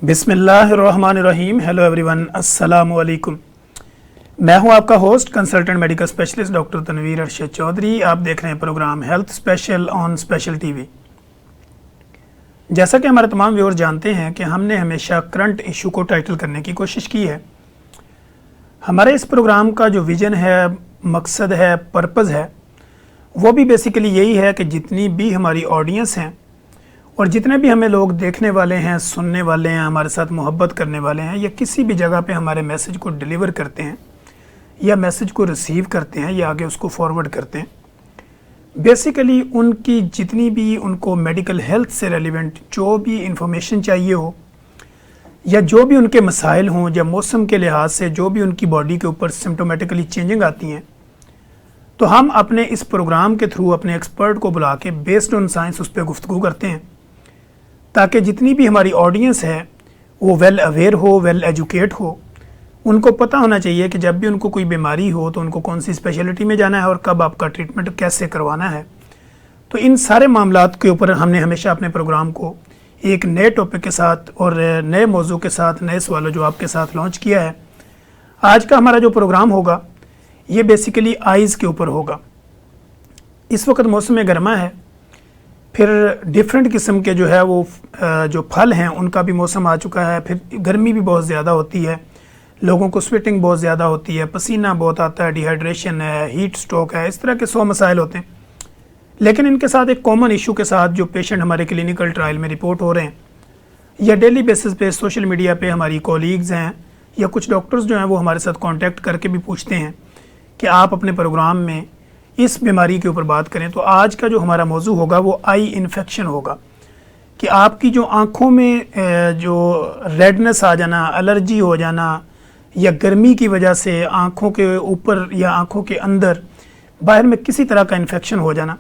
بسم اللہ الرحمن الرحیم. ہیلو ایوری ون, السلام علیکم. میں ہوں آپ کا host consultant medical specialist doctor Tanveer Arshad Chaudhry. آپ دیکھ رہے ہیں programme health special on special TV وی. جیسا کہ ہمارے تمام ویور جانتے ہیں کہ ہم نے ہمیشہ کرنٹ ایشو کو ٹائٹل کرنے کی کوشش کی ہے. ہمارے اس پروگرام کا جو ویژن ہے, مقصد ہے, پرپز ہے, وہ بھی بیسیکلی یہی ہے کہ جتنی بھی ہماری آڈینس ہیں اور جتنے بھی ہمیں لوگ دیکھنے والے ہیں, سننے والے ہیں, ہمارے ساتھ محبت کرنے والے ہیں, یا کسی بھی جگہ پہ ہمارے میسج کو ڈیلیور کرتے ہیں یا میسج کو ریسیو کرتے ہیں یا آگے اس کو فارورڈ کرتے ہیں, بیسیکلی ان کی جتنی بھی ان کو میڈیکل ہیلتھ سے ریلیونٹ جو بھی انفارمیشن چاہیے ہو یا جو بھی ان کے مسائل ہوں یا موسم کے لحاظ سے جو بھی ان کی باڈی کے اوپر سمٹومیٹکلی چینجنگ آتی ہیں, تو ہم اپنے اس پروگرام کے تھرو اپنے ایکسپرٹ کو بلا کے بیسڈ آن سائنس اس پہ گفتگو کرتے ہیں, تاکہ جتنی بھی ہماری آڈینس ہے وہ ویل اویئر ہو, ویل ایجوکیٹ ہو. ان کو پتہ ہونا چاہیے کہ جب بھی ان کو کوئی بیماری ہو تو ان کو کون سی اسپیشلٹی میں جانا ہے اور کب آپ کا ٹریٹمنٹ کیسے کروانا ہے. تو ان سارے معاملات کے اوپر ہم نے ہمیشہ اپنے پروگرام کو ایک نئے ٹاپک کے ساتھ اور نئے موضوع کے ساتھ, نئے سوالوں جو آپ کے ساتھ لانچ کیا ہے. آج کا ہمارا جو پروگرام ہوگا یہ بیسیکلی آئیز کے اوپر ہوگا. اس وقت موسم گرما ہے, پھر ڈیفرنٹ قسم کے جو ہے وہ جو پھل ہیں ان کا بھی موسم آ چکا ہے, پھر گرمی بھی بہت زیادہ ہوتی ہے, لوگوں کو سویٹنگ بہت زیادہ ہوتی ہے, پسینہ بہت آتا ہے, ڈی ہائیڈریشن ہے, ہیٹ سٹروک ہے, اس طرح کے 100 مسائل ہوتے ہیں. لیکن ان کے ساتھ ایک کامن ایشو کے ساتھ جو پیشنٹ ہمارے کلینکل ٹرائل میں رپورٹ ہو رہے ہیں یا ڈیلی بیسس پہ سوشل میڈیا پہ ہماری کولیگز ہیں یا کچھ ڈاکٹرز جو ہیں وہ ہمارے ساتھ کانٹیکٹ کر کے بھی پوچھتے ہیں کہ آپ اپنے پروگرام میں اس بیماری کے اوپر بات کریں. تو آج کا جو ہمارا موضوع ہوگا وہ آئی انفیکشن ہوگا, کہ آپ کی جو آنکھوں میں جو ریڈنس آ جانا, الرجی ہو جانا یا گرمی کی وجہ سے آنکھوں کے اوپر یا آنکھوں کے اندر باہر میں کسی طرح کا انفیکشن ہو جانا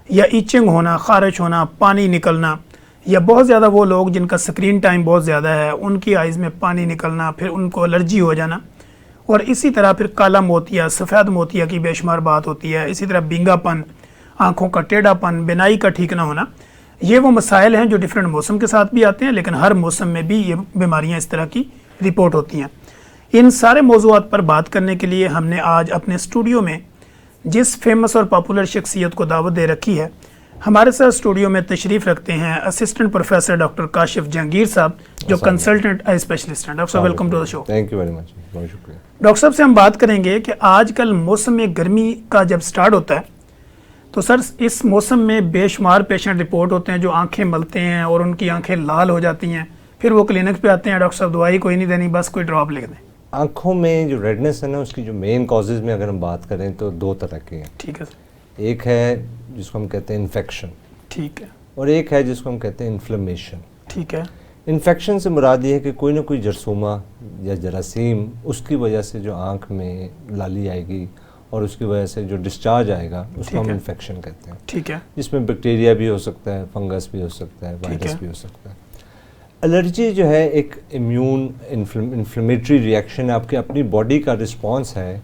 یا ایچنگ ہونا, خارش ہونا, پانی نکلنا, یا بہت زیادہ وہ لوگ جن کا سکرین ٹائم بہت زیادہ ہے ان کی آئیز میں پانی نکلنا, پھر ان کو الرجی ہو جانا, اور اسی طرح پھر کالا موتیا, سفید موتیا کی بے شمار بات ہوتی ہے. اسی طرح بینگا پن, آنکھوں کا ٹیڑھا پن, بینائی کا ٹھیک نہ ہونا. یہ وہ مسائل ہیں جو ڈفرینٹ موسم کے ساتھ بھی آتے ہیں, لیکن ہر موسم میں بھی یہ بیماریاں اس طرح کی رپورٹ ہوتی ہیں. ان سارے موضوعات پر بات کرنے کے لیے ہم نے آج اپنے اسٹوڈیو میں جس فیمس اور پاپولر شخصیت کو دعوت دے رکھی ہے, ہمارے ساتھ اسٹوڈیو میں تشریف رکھتے ہیں assistant professor doctor Kashif Jahangir صاحب, جو کنسلٹنٹ آئی اسپیشلسٹ ہیں. ڈاکٹر صاحب welcome to the show. Thank you very much, بہت شکریہ. ڈاکٹر صاحب سے ہم بات کریں گے کہ آج کل موسم گرمی کا جب سٹارٹ ہوتا ہے تو سر اس موسم میں بے شمار پیشنٹ رپورٹ ہوتے ہیں جو آنکھیں ملتے ہیں اور ان کی آنکھیں لال ہو جاتی ہیں, پھر وہ کلینک پہ آتے ہیں, ڈاکٹر صاحب دوائی کوئی نہیں دینی, بس کوئی ڈراپ لکھ دیں. آنکھوں میں جو ریڈنس ہے نا, اس کی جو مین کازز میں اگر ہم بات کریں تو 2 طرح کی ہیں. ٹھیک ہے سر. ایک ہے جس کو ہم کہتے ہیں انفیکشن, ٹھیک ہے, اور ایک ہے جس کو ہم کہتے ہیں انفلیمیشن. ٹھیک ہے. انفیکشن سے مراد یہ ہے کہ کوئی نہ کوئی جرثومہ یا جراثیم اس کی وجہ سے جو آنکھ میں لالی آئے گی اور اس کی وجہ سے جو ڈسچارج آئے گا اس کو ہم انفیکشن کہتے ہیں. ٹھیک ہے. جس میں بیکٹیریا بھی ہو سکتا ہے, فنگس بھی ہو سکتا ہے, وائرس بھی ہو سکتا ہے. الرجی جو ہے ایک امیون انفلیمیٹری ریئیکشن ہے, آپ کی اپنی باڈی کا رسپانس ہے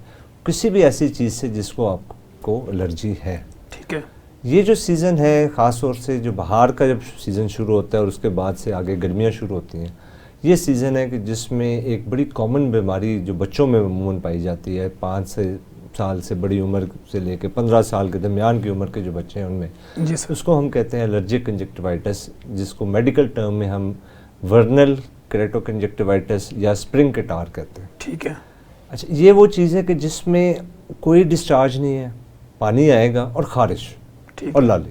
کسی بھی ایسی چیز سے جس کو آپ کو الرجی ہے. ٹھیک ہے. یہ جو سیزن ہے, خاص طور سے جو بہار کا جب سیزن شروع ہوتا ہے اور اس کے بعد سے آگے گرمیاں شروع ہوتی ہیں, یہ سیزن ہے کہ جس میں ایک بڑی کامن بیماری جو بچوں میں عموماً پائی جاتی ہے, 5 سال سے بڑی عمر سے لے کے 15 سال کے درمیان کی عمر کے جو بچے ہیں ان میں, جی سر, اس کو ہم کہتے ہیں الرجک کنجکٹیوائٹس, جس کو میڈیکل ٹرم میں ہم ورنل کریٹو کنجکٹیوائٹس یا اسپرنگ کٹار کہتے ہیں. ٹھیک ہے. اچھا, یہ وہ چیز ہے کہ جس میں کوئی ڈسچارج نہیں ہے, پانی آئے گا اور خارش اور لالی.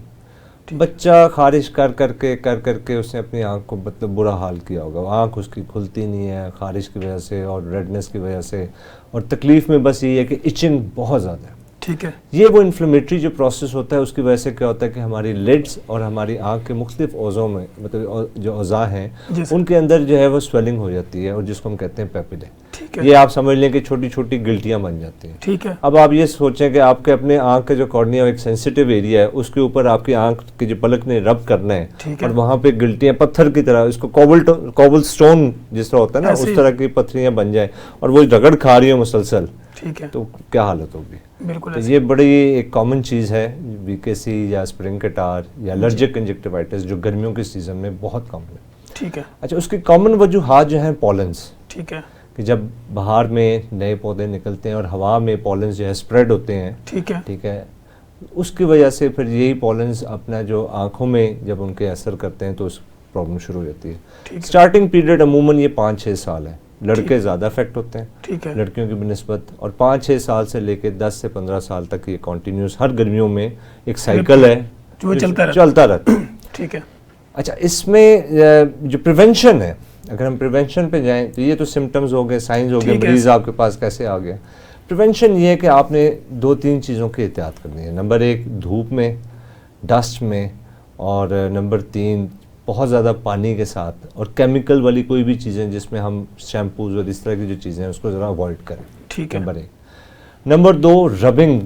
بچہ خارش کر کر کے اس نے اپنی آنکھ کو مطلب برا حال کیا ہوگا, آنکھ اس کی کھلتی نہیں ہے خارش کی وجہ سے اور ریڈنس کی وجہ سے, اور تکلیف میں بس یہ ہے کہ ایچنگ بہت زیادہ ہے. ٹھیک ہے. یہ وہ انفلیمیٹری جو پروسیس ہوتا ہے اس کی وجہ سے کیا ہوتا ہے کہ ہماری لیڈز اور ہماری آنکھ کے مختلف عضو میں مطلب جو اعضاء ہیں ان کے اندر جو ہے وہ سویلنگ ہو جاتی ہے, اور جس کو ہم کہتے ہیں پیپلے. یہ آپ سمجھ لیں کہ چھوٹی چھوٹی گلٹیاں بن جاتی ہیں. ٹھیک ہے. اب آپ یہ سوچیں کہ آپ کے اپنے آنکھ کا جو کارنیا ایک سینسیٹیو ایریا ہے, اس کے اوپر آپ کی آنکھ کی جو پلک نے رب کرنا ہے, اور وہاں پہ گلٹیاں پتھر کی طرح, اس کو کوبل سٹون جس طرح ہوتا ہے نا, اس طرح کی پتھریاں بن جائیں اور وہ رگڑ کھا رہی ہیں مسلسل, ٹھیک ہے, تو کیا حالت ہوگی. بالکل. تو یہ بڑی ایک کامن چیز ہے, وی کے سی یا اسپرنگ کٹار یا الرجک کنجکٹیوائٹس جو گرمیوں کے سیزن میں بہت کامن ہے. ٹھیک ہے. اچھا اس کی کامن وجوہات جو ہیں پولنس. ٹھیک ہے. کہ جب بہار میں نئے پودے نکلتے ہیں اور ہوا میں پولنس جو ہے اسپریڈ ہوتے ہیں. ٹھیک ہے. ٹھیک ہے. اس کی وجہ سے پھر یہی پولنس اپنا جو آنکھوں میں جب ان کے اثر کرتے ہیں تو اس پرابلم شروع ہو جاتی ہے. اسٹارٹنگ پیریڈ عموماً یہ 5-6 سال ہے. لڑکے زیادہ افیکٹ ہوتے ہیں. ٹھیک ہے. لڑکیوں کی بنسبت. اور 5-6 سال سے لے کے 10 سے 15 سال تک یہ کنٹینیوس ہر گرمیوں میں ایک سائیکل ہے جو چلتا رہتا ہے. ٹھیک ہے. اچھا اس میں جو پریونشن ہے, اگر ہم پریونشن پہ جائیں تو یہ تو سمٹمز ہو گئے, سائنز ہو گئے, مریض آپ کے پاس کیسے آ گیا. پریونشن یہ ہے کہ آپ نے 2-3 چیزوں کی احتیاط کرنی ہے. نمبر 1 دھوپ میں, ڈسٹ میں, اور نمبر 3 بہت زیادہ پانی کے ساتھ, اور کیمیکل والی کوئی بھی چیزیں جس میں ہم شیمپوز اور اس طرح کی جو چیزیں ہیں اس کو ذرا اوائڈ کریں. ٹھیک ہے. نمبر 1. نمبر 2 ربنگ,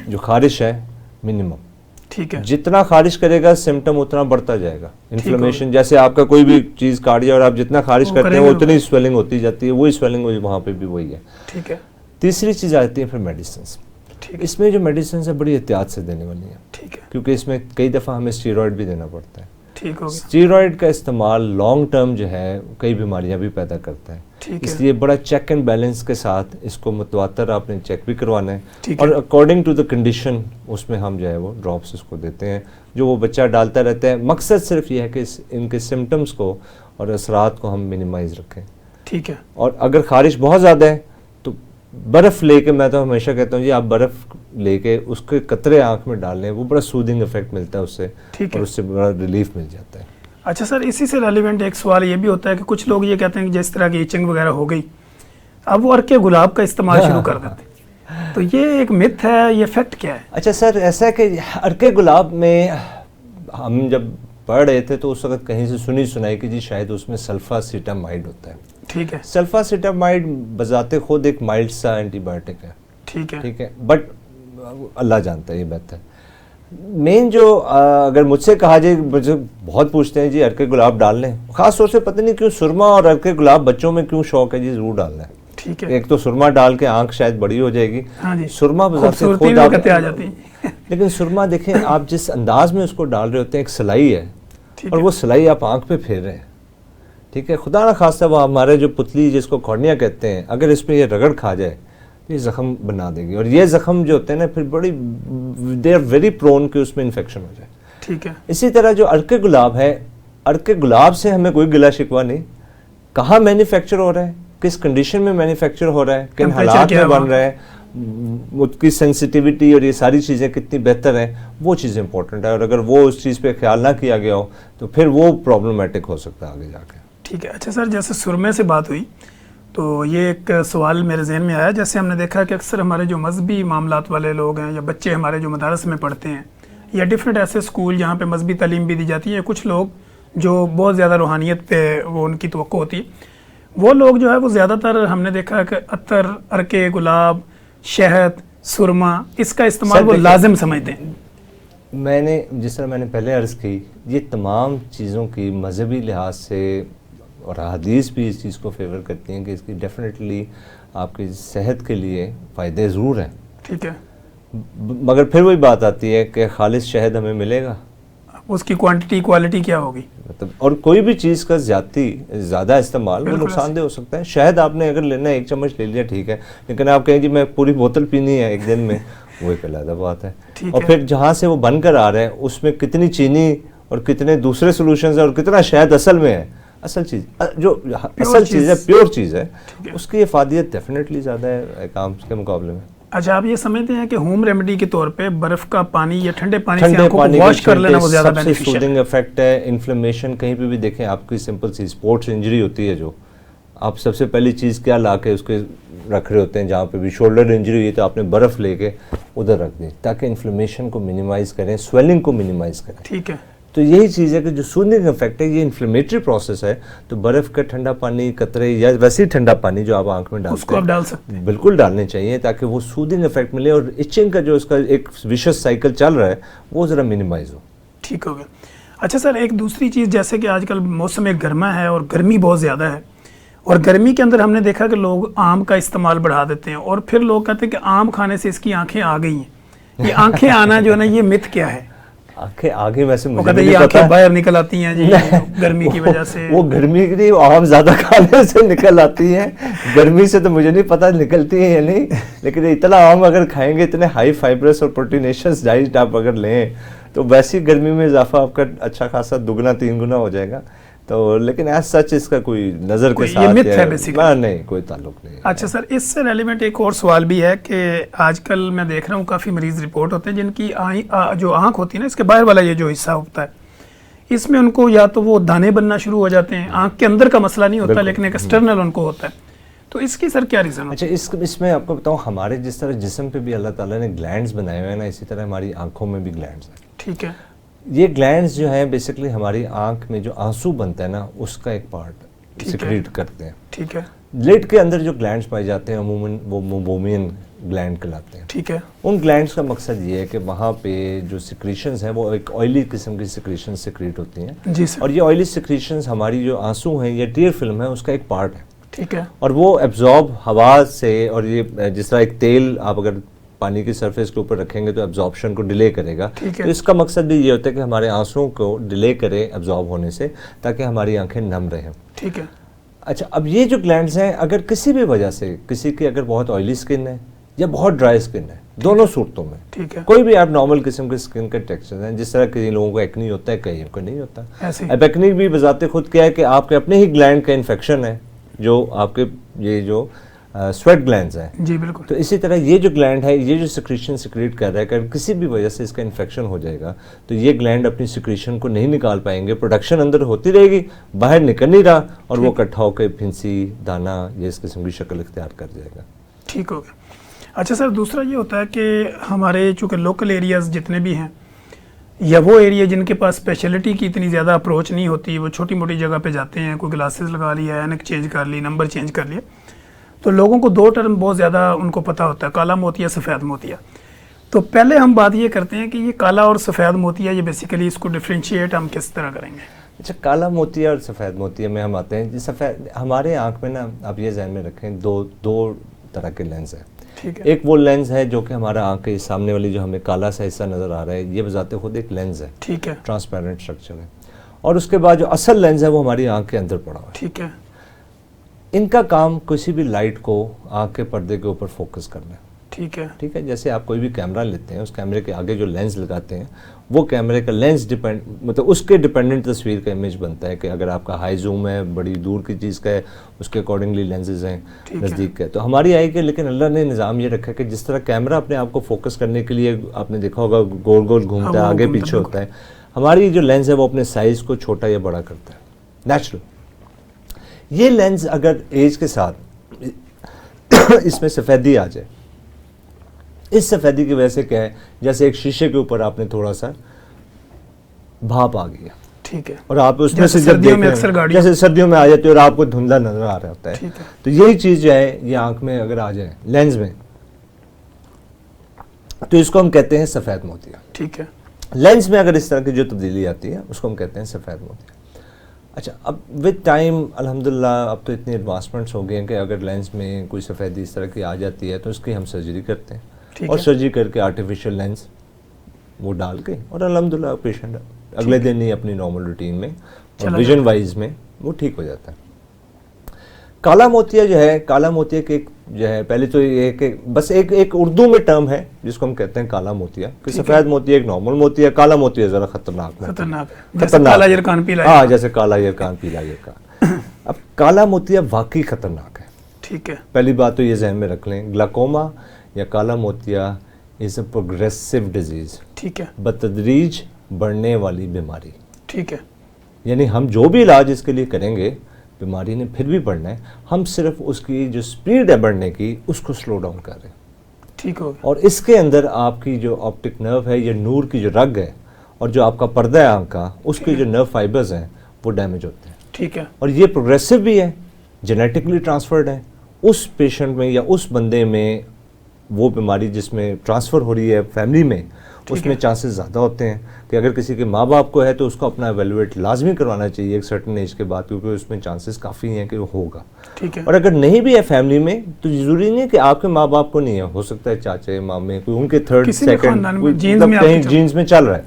جو خارش ہے منیمم. ٹھیک ہے. جتنا خارش کرے گا سمٹم اتنا بڑھتا جائے گا. انفلیمیشن جیسے آپ کا کوئی بھی چیز کاٹ جائے اور آپ جتنا خارش کرتے ہیں وہ اتنی سویلنگ ہوتی جاتی ہے, وہی سویلنگ وہاں پہ بھی وہی ہے. ٹھیک ہے. تیسری چیز آتی ہے پھر میڈیسنس. اس میں جو میڈیسنس ہے بڑی احتیاط سے دینے والی ہیں. ٹھیک ہے. کیونکہ اس میں کئی دفعہ ہمیں اسٹیرائڈ بھی دینا پڑتا ہے. ٹھیک ہو گیا. اسٹیرائڈ کا استعمال لانگ ٹرم جو ہے کئی بیماریاں بھی پیدا کرتا ہے. اس لیے بڑا چیک اینڈ بیلنس کے ساتھ اس کو متواتر آپ نے چیک بھی کروانا ہے, اور اکارڈنگ ٹو دا کنڈیشن اس میں ہم جو ہے وہ ڈراپس اس کو دیتے ہیں جو وہ بچہ ڈالتا رہتا ہے. مقصد صرف یہ ہے کہ ان کے سمٹمز کو اور اثرات کو ہم منیمائز رکھیں. ٹھیک ہے. اور اگر خارش بہت زیادہ ہے تو برف لے کے, میں تو ہمیشہ کہتا ہوں جی آپ برف لے کے اس کے قطرے آنکھ میں ڈال لیں, وہ بڑا سودنگ افیکٹ ملتا ہے اس سے, اور اس سے بڑا ریلیف مل جاتا ہے. اچھا سر, اسی سے ریلیونٹ ایک سوال یہ بھی ہوتا ہے کہ کچھ لوگ یہ کہتے ہیں کہ جس طرح کی ایچنگ وغیرہ ہو گئی اب وہ عرق گلاب کا استعمال شروع کر دیتے ہیں, تو یہ ایک متھ ہے, یہ فیکٹ کیا ہے؟ اچھا سر ایسا ہے کہ عرق گلاب میں ہم جب پڑھ رہے تھے تو اس وقت کہیں سے سنائی کہ جی شاید اس میں سلفاسیٹامائڈ ہوتا ہے. ٹھیک ہے. سلفاسیٹامائڈ بذات خود ایک مائلڈ سا اینٹی بایوٹک ہے. ٹھیک ہے. ٹھیک ہے. بٹ اللہ جانتا ہے یہ بہتر. مین جو اگر مجھ سے کہا جائے, مجھے بہت پوچھتے ہیں جی عرق گلاب ڈال لیں, خاص طور سے پتہ نہیں کیوں سرما اور عرق گلاب بچوں میں کیوں شوق ہے جی ضرور ڈالنا ہے. ٹھیک ہے. ایک تو سرما ڈال کے آنکھ شاید بڑی ہو جائے گی. سرما بذات خود آ جاتی ہے, لیکن سرما دیکھیں آپ جس انداز میں اس کو ڈال رہے ہوتے ہیں, ایک سلائی ہے اور وہ سلائی آپ آنکھ پہ پھیر رہے ہیں. ٹھیک ہے. خدا نہ خواستہ وہ ہمارے جو پتلی جس کو کارنیا کہتے ہیں, اگر اس میں یہ رگڑ کھا جائے یہ زخم بنا دے گی, اور یہ زخم جو ہوتے ہیں نا پھر بڑی دے آر ویری پرون کہ اس میں انفیکشن ہو جائے. ٹھیک ہے. اسی طرح جو عرق گلاب ہے, عرق گلاب سے ہمیں کوئی گلا شکوہ نہیں, کہاں مینوفیکچر ہو رہا ہے, کس کنڈیشن میں مینوفیکچر ہو رہا ہے, کن حالات میں بن رہا ہے, اس کی سینسیٹیوٹی اور یہ ساری چیزیں کتنی بہتر ہیں, وہ چیزیں امپورٹنٹ ہے. اور اگر وہ اس چیز پہ خیال نہ کیا گیا ہو تو پھر وہ پرابلمٹک ہو سکتا ہے آگے جا کے. ٹھیک ہے. اچھا سر, جیسے سرمے سے بات ہوئی تو یہ ایک سوال میرے ذہن میں آیا, جیسے ہم نے دیکھا کہ اکثر ہمارے جو مذہبی معاملات والے لوگ ہیں یا بچے ہمارے جو مدارس میں پڑھتے ہیں یا ڈفرینٹ ایسے اسکول جہاں پہ مذہبی تعلیم بھی دی جاتی ہے, کچھ لوگ جو بہت زیادہ روحانیت پہ وہ ان کی توقع ہوتی ہے, وہ لوگ جو ہے وہ زیادہ تر ہم نے دیکھا کہ عطر, عرق گلاب, شہد, سرما اس کا استعمال وہ لازم سمجھتے ہیں. میں نے جس طرح میں نے پہلے عرض کی, یہ تمام چیزوں کی مذہبی لحاظ سے اور حدیث بھی اس چیز کو فیور کرتی ہیں کہ اس کی ڈیفینیٹلی آپ کی صحت کے لیے فائدے ضرور ہیں. ٹھیک ہے. مگر پھر وہی بات آتی ہے کہ خالص شہد ہمیں ملے گا, اس کی کوانٹٹی کوالٹی کیا ہوگی, مطلب اور کوئی بھی چیز کا زیادہ استعمال وہ نقصان دہ ہو سکتا ہے. شہد آپ نے اگر لینا ہے 1 چمچ لے لیا ٹھیک ہے, لیکن آپ کہیں جی میں پوری بوتل پینی ہے ایک دن میں, وہ ایک علیحدہ بات ہے. اور پھر جہاں سے وہ بن کر آ رہا ہے اس میں کتنی چینی اور کتنے دوسرے سولوشنز ہیں اور کتنا شہد اصل میں ہے, اصل چیز جو اصل چیز ہے پیور چیز ہے, اس کی افادیت ڈیفینیٹلی زیادہ ہے کام کے مقابلے میں. اچھا, آپ یہ سمجھتے ہیں کہ ہوم ریمیڈی کے طور پہ برف کا پانی یا ٹھنڈے پانی سے آنکھوں کو واش کر لینا وہ زیادہ بینیفیشل ہے؟ سب سے سودنگ افیکٹ ہے. انفلیمیشن کہیں پہ بھی دیکھیں, آپ کی سمپل سی اسپورٹس انجری ہوتی ہے جو آپ سب سے پہلی چیز کیا لا کے اس کے رکھ رہے ہوتے ہیں, جہاں پہ بھی شولڈر انجری ہوئی تو آپ نے برف لے کے ادھر رکھ دی تاکہ انفلیمیشن کو منیمائز کریں, سویلنگ کو منیمائز کریں. ٹھیک ہے. تو یہی چیز ہے کہ جو سودنگ افیکٹ ہے یہ انفلیمیٹری پروسیس ہے, تو برف کا ٹھنڈا پانی قطرے یا ویسے ہی ٹھنڈا پانی جو آپ آنکھ میں ڈالتے ہیں اس کو آپ ڈال سکتے ہیں, بالکل ڈالنے چاہیے تاکہ وہ سودنگ افیکٹ ملے اور ایچنگ کا جو اس کا ایک ویشس سائیکل چل رہا ہے وہ ذرا منیمائز ہو. ٹھیک ہو گیا. اچھا سر, ایک دوسری چیز جیسے کہ آج کل موسم گرما ہے اور گرمی بہت زیادہ ہے, اور گرمی کے اندر ہم نے دیکھا کہ لوگ آم کا استعمال بڑھا دیتے ہیں, اور پھر لوگ کہتے ہیں کہ آم کھانے سے اس کی آنکھیں آ گئی ہیں. یہ آنکھیں آنا جو ہے نا یہ مت کیا ہے؟ آنکھیں آگے ویسے وہ مجھے کہتے ہیں نہیں یہ پتا آنکھیں باہر نکل آتی ہیں جی گرمی کی وجہ سے. وہ گرمی کی نہیں، آم زیادہ کھانے سے نکل آتی ہیں. گرمی سے تو مجھے نہیں پتا نکلتی ہیں یا نہیں، لیکن اتنا آم اگر کھائیں گے، اتنے ہائی فائبرس اور پروٹینیشس ڈائٹ آپ اگر لیں تو ویسی گرمی میں اضافہ آپ کا اچھا خاصا 2 گنا 3 گنا ہو جائے گا. تو لیکن ایز سچ اس کا کوئی نظر کے ساتھ یہ myth ہے basically. نہیں، کوئی تعلق نہیں. اچھا سر، اس سے ریلیونٹ ایک اور سوال بھی ہے کہ آج کل میں دیکھ رہا ہوں کافی مریض رپورٹ ہوتے ہیں جن کی جو آنکھ ہوتی ہے نا، اس کے باہر والا یہ جو حصہ ہوتا ہے، اس میں ان کو یا تو وہ دانے بننا شروع ہو جاتے ہیں. آنکھ کے اندر کا مسئلہ نہیں ہوتا لیکن ایک ایکسٹرنل ان کو ہوتا ہے. تو اس کی سر کیا ریزن ہے؟ اچھا، اس میں آپ کو بتاؤں، ہمارے جس طرح جسم پہ بھی اللہ تعالیٰ نے گلینڈز بنائے ہوئے ہیں نا، اسی طرح ہماری آنکھوں میں بھی گلینڈز ہیں. ٹھیک ہے. یہ گلینڈز جو ہیں بیسیکلی ہماری آنکھ میں جو آنسو بنتا ہے نا، اس کا ایک پارٹ سیکریٹ کرتے ہیں. ٹھیک ہے. لڈ کے اندر جو گلینڈز پائے جاتے ہیں عموماً وہ موبومین گلینڈ کہلاتے ہیں. ٹھیک ہے. ان گلینڈز کا مقصد یہ ہے کہ وہاں پہ جو سیکریشنز ہیں وہ ایک آئلی قسم کی سیکریشن سیکریٹ ہوتی ہیں. جی سر. اور یہ آئلی سیکریشنز ہماری جو آنسو ہیں یا ٹیئر فلم ہے اس کا ایک پارٹ ہے. ٹھیک ہے. اور وہ ایبزارب ہوا سے، اور یہ جس طرح ایک تیل آپ اگر پانی کی سرفیس کے اوپر رکھیں گے تو ایبزارپشن کو ڈیلے کرے گا. تو اس کا مقصد بھی یہ ہوتا ہے کہ ہمارے آنسوں کو ڈیلے کرے ایبزارب ہونے سے، تاکہ ہماری آنکھیں نم رہیں. ٹھیک ہے. اچھا، اب یہ جو گلینڈز ہیں اگر کسی بھی وجہ سے کسی کی اگر بہت آئلی سکن ہے یا بہت ڈرائی سکن ہے، دونوں صورتوں میں ٹھیک ہے، کوئی بھی آپ نارمل قسم کے سکن کے ٹیکسچر ہیں، جس طرح کئی لوگوں کو ایکنی ہوتا ہے، کئی کو نہیں ہوتا. اب ایکنی بھی بذات خود کیا ہے کہ آپ کے اپنے ہی گلینڈ کا انفیکشن ہے، جو آپ کے یہ جو سویٹ گلینڈز ہیں. جی بالکل. تو اسی طرح یہ جو گلینڈ ہے، یہ جو سیکریشن سیکریٹ کر رہا ہے، اگر کسی بھی وجہ سے اس کا انفیکشن ہو جائے گا تو یہ گلینڈ اپنی سیکریشن کو نہیں نکال پائیں گے. پروڈکشن اندر ہوتی رہے گی، باہر نکل نہیں رہا، اور وہ اکٹھا ہو کے پھنسی دانہ یہ اس قسم کی شکل اختیار کر جائے گا. ٹھیک ہو گیا. اچھا سر، دوسرا یہ ہوتا ہے کہ ہمارے چونکہ لوکل ایریاز جتنے بھی ہیں یا وہ ایریا جن کے پاس اسپیشلٹی کی اتنی زیادہ اپروچ نہیں ہوتی، وہ چھوٹی موٹی جگہ پہ جاتے ہیں، کوئی گلاسز لگا لیا، اینک چینج کر لی، نمبر چینج کر لیا، تو لوگوں کو 2 ٹرم بہت زیادہ ان کو پتہ ہوتا ہے، کالا موتیا، سفید موتیا. تو پہلے ہم بات یہ کرتے ہیں کہ یہ کالا اور سفید موتیا، یہ بیسیکلی اس کو ڈفرینشیٹ ہم کس طرح کریں گے؟ اچھا، کالا موتیا اور سفید موتیا میں ہم آتے ہیں. سفید ہمارے آنکھ میں نا، آپ یہ ذہن میں رکھیں، دو طرح کے لینز ہیں. ایک وہ لینز ہے جو کہ ہمارا آنکھ کے سامنے والی جو ہمیں کالا سا حصہ نظر آ رہا ہے، یہ بذات خود ایک لینز ہے. ٹھیک ہے. ٹرانسپیرنٹ اسٹرکچر ہے. اور اس کے بعد جو اصل لینز ہے وہ ہماری آنکھ کے اندر پڑا ہوا ہے. ٹھیک ہے. ان کا کام کسی بھی لائٹ کو آنکھ کے پردے کے اوپر فوکس کرنا ہے. ٹھیک ہے. ٹھیک ہے. جیسے آپ کوئی بھی کیمرہ لیتے ہیں، اس کیمرے کے آگے جو لینز لگاتے ہیں، وہ کیمرے کا لینز مطلب اس کے ڈیپینڈنٹ تصویر کا امیج بنتا ہے. کہ اگر آپ کا ہائی زوم ہے، بڑی دور کی چیز کا ہے، اس کے اکارڈنگلی لینزز ہیں، نزدیک کے. تو ہماری آئی کے لیکن اللہ نے نظام یہ رکھا کہ جس طرح کیمرہ اپنے آپ کو فوکس کرنے کے لیے آپ نے دیکھا ہوگا گول گول گھومتا ہے، آگے پیچھے ہوتا ہے، ہماری جو لینز ہے وہ اپنے سائز کو چھوٹا یا بڑا کرتا ہے، نیچرل. یہ لینز اگر ایج کے ساتھ اس میں سفیدی آ جائے، اس سفیدی کی وجہ سے کیا ہے، جیسے ایک شیشے کے اوپر آپ نے تھوڑا سا بھاپ آ گیا. ٹھیک ہے. اور آپ اس میں سے جب جیسے سردیوں میں آ جاتے اور آپ کو دھندلا نظر آ رہا ہوتا ہے، تو یہی چیز جو ہے یہ آنکھ میں اگر آ جائے لینز میں، تو اس کو ہم کہتے ہیں سفید موتیا. ٹھیک ہے. لینز میں اگر اس طرح کی جو تبدیلی آتی ہے اس کو ہم کہتے ہیں سفید موتیا. اچھا، اب ود ٹائم الحمدللہ اب تو اتنی ایڈوانسمنٹس ہو گئی ہیں کہ اگر لینز میں کوئی سفیدی اس طرح کی آ جاتی ہے تو اس کی ہم سرجری کرتے ہیں، اور سرجری کر کے آرٹیفیشل لینز وہ ڈال کے، اور الحمدللہ پیشنٹ اگلے دن ہی اپنی نارمل روٹین میں اور ویژن وائز میں وہ ٹھیک ہو جاتا ہے. کالا موتیا جو ہے، کالا موتیا کے جو ہے پہلے تو یہ کہ بس ایک اردو میں ٹرم ہے جس کو ہم کہتے ہیں کالا موتیا، کہ سفید موتیا ایک نارمل موتیا، کالا موتیا ذرا خطرناک ہے. کالا یرکان پیلا. ہاں، جیسے کالا یرکان پیلا یرکان. اب کالا موتیا واقعی خطرناک ہے. ٹھیک ہے. پہلی بات تو یہ ذہن میں رکھ لیں، گلاکوما یا کالا موتیا از اے پروگریسو ڈیزیز. ٹھیک ہے. بتدریج بڑھنے والی بیماری. ٹھیک ہے. یعنی ہم جو بھی علاج اس کے لیے کریں گے، بیماری نے پھر بھی بڑھنا ہے، ہم صرف اس کی جو سپیڈ ہے بڑھنے کی اس کو سلو ڈاؤن کر رہے ہیں. ٹھیک ہو. اور اس کے اندر آپ کی جو آپٹک نرو ہے یا نور کی جو رگ ہے اور جو آپ کا پردہ ہے آنکھ کا، اس کے جو نرو فائبرز ہیں وہ ڈیمیج ہوتے ہیں. ٹھیک ہے. اور یہ پروگریسو بھی ہے، جینیٹکلی ٹرانسفرڈ ہے. اس پیشنٹ میں یا اس بندے میں وہ بیماری جس میں ٹرانسفر ہو رہی ہے فیملی میں، اس میں چانسز زیادہ ہوتے ہیں کہ اگر کسی کے ماں باپ کو ہے تو اس کو اپنا ایویلویٹ لازمی کروانا چاہیے ایک سرٹن ایج کے بعد، کیونکہ اس میں چانسز کافی ہیں کہ وہ ہوگا. ٹھیک ہے. اور اگر نہیں بھی ہے فیملی میں تو ضروری نہیں ہے کہ آپ کے ماں باپ کو نہیں ہے، ہو سکتا ہے چاچے مامے کوئی ان کے تھرڈ سیکنڈ کہیں جینز میں چل رہا ہے.